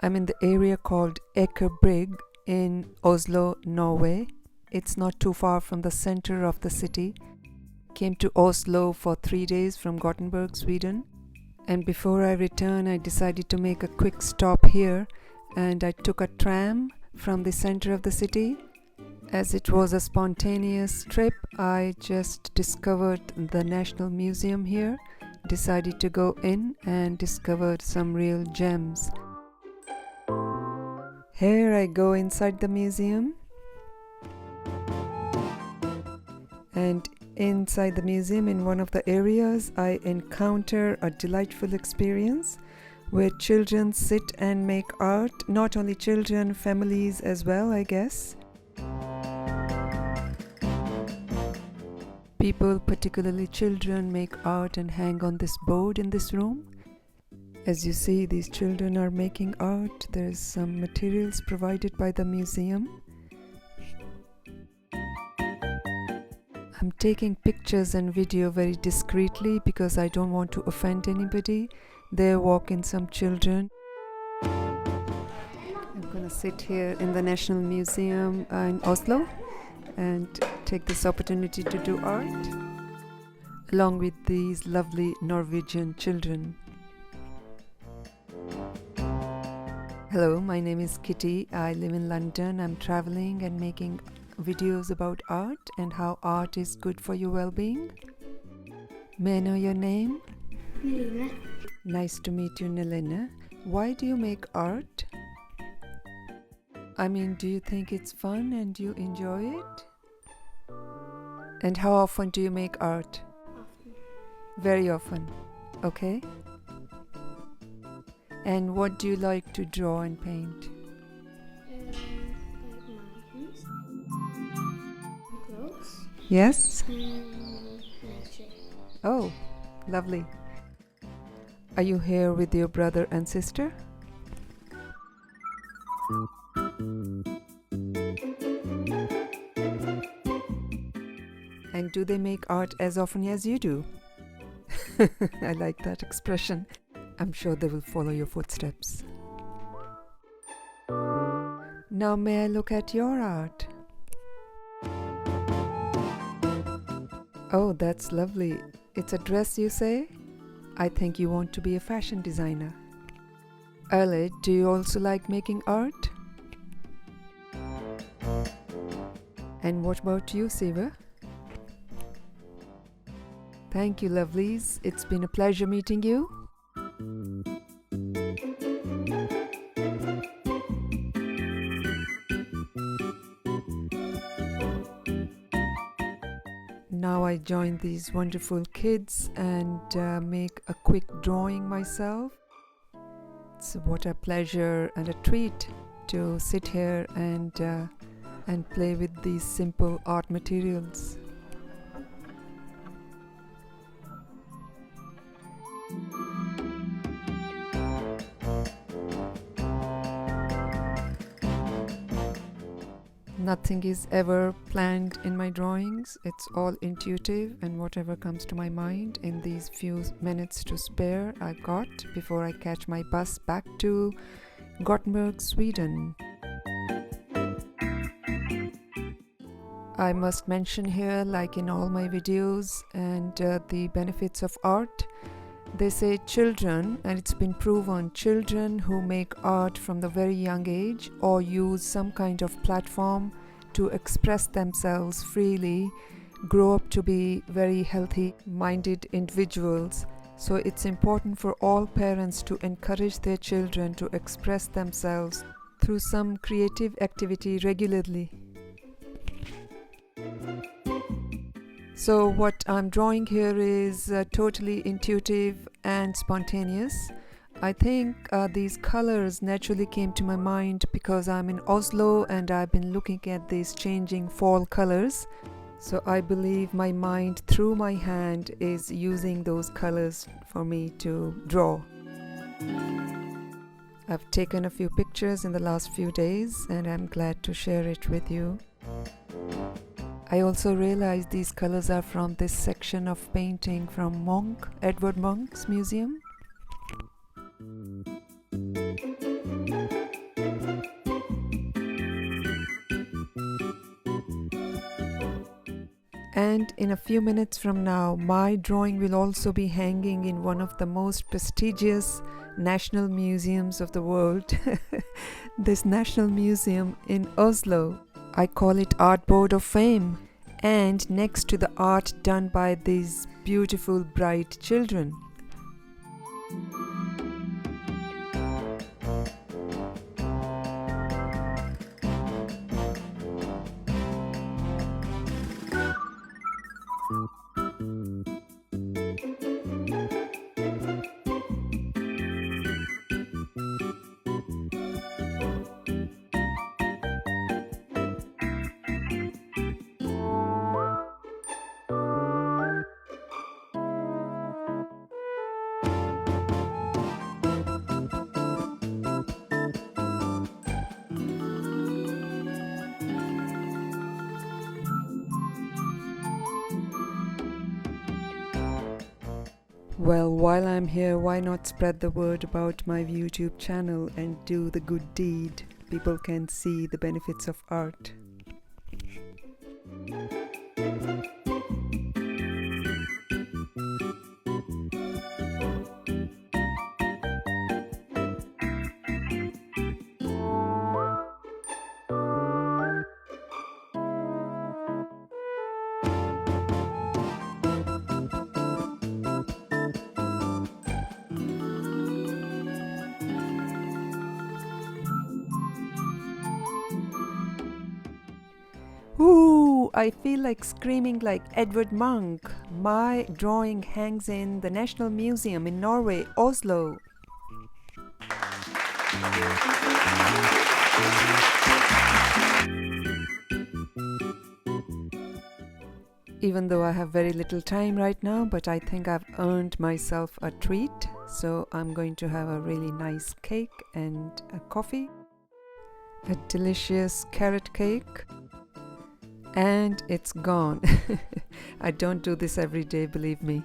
I'm in the area called Ekebrygg in Oslo, Norway. It's not too far from the center of the city. Came to Oslo for 3 days from Gothenburg, Sweden. And before I return, I decided to make a quick stop here, and I took a tram from the center of the city. As it was a spontaneous trip, I just discovered the National Museum here, decided to go in and discovered some real gems. Here I go inside the museum, and inside the museum, in one of the areas, I encounter a delightful experience where children sit and make art. Not only children, families as well, I guess. People, particularly children, make art and hang on this board in this room. As you see, these children are making art. There's some materials provided by the museum. I'm taking pictures and video very discreetly because I don't want to offend anybody. There walk in some children. I'm gonna sit here in the National Museum in Oslo and take this opportunity to do art along with these lovely Norwegian children. Hello, my name is Kitty. I live in London. I'm traveling and making videos about art and how art is good for your well-being. May I know your name? Neline. Nice to meet you, Neline. Why do you make art? I mean, do you think it's fun and you enjoy it? And how often do you make art? Often. Very often. Okay. And what do you like to draw and paint? Like mountains, clothes, Yes? and nature. Oh, lovely. Are you here with your brother and sister? And do they make art as often as you do? I like that expression. I'm sure they will follow your footsteps. Now may I look at your art? Oh, that's lovely. It's a dress, you say? I think you want to be a fashion designer. Erle, do you also like making art? And what about you, Siva? Thank you, lovelies. It's been a pleasure meeting you. Now I join these wonderful kids and make a quick drawing myself. It's what a pleasure and a treat to sit here and play with these simple art materials. Nothing is ever planned in my drawings. It's all intuitive and whatever comes to my mind in these few minutes to spare I got before I catch my bus back to Gothenburg, Sweden. I must mention here, like in all my videos, and the benefits of art. They say children, and it's been proven, children who make art from the very young age or use some kind of platform to express themselves freely grow up to be very healthy-minded individuals. So it's important for all parents to encourage their children to express themselves through some creative activity regularly. So what I'm drawing here is totally intuitive and spontaneous. I think these colors naturally came to my mind because I'm in Oslo and I've been looking at these changing fall colors. So I believe my mind through my hand is using those colors for me to draw. I've taken a few pictures in the last few days and I'm glad to share it with you. I also realized these colors are from this section of painting from Edvard Munch's museum. And in a few minutes from now, my drawing will also be hanging in one of the most prestigious national museums of the world. This national museum in Oslo. I call it Art Board of Fame. And next to the art done by these beautiful, bright children. Well, while I'm here, why not spread the word about my YouTube channel and do the good deed? People can see the benefits of art. Ooh, I feel like screaming like Edward Munch. My drawing hangs in the National Museum in Norway, Oslo. Even though I have very little time right now, but I think I've earned myself a treat. So I'm going to have a really nice cake and a coffee, a delicious carrot cake. And it's gone. I don't do this every day, believe me.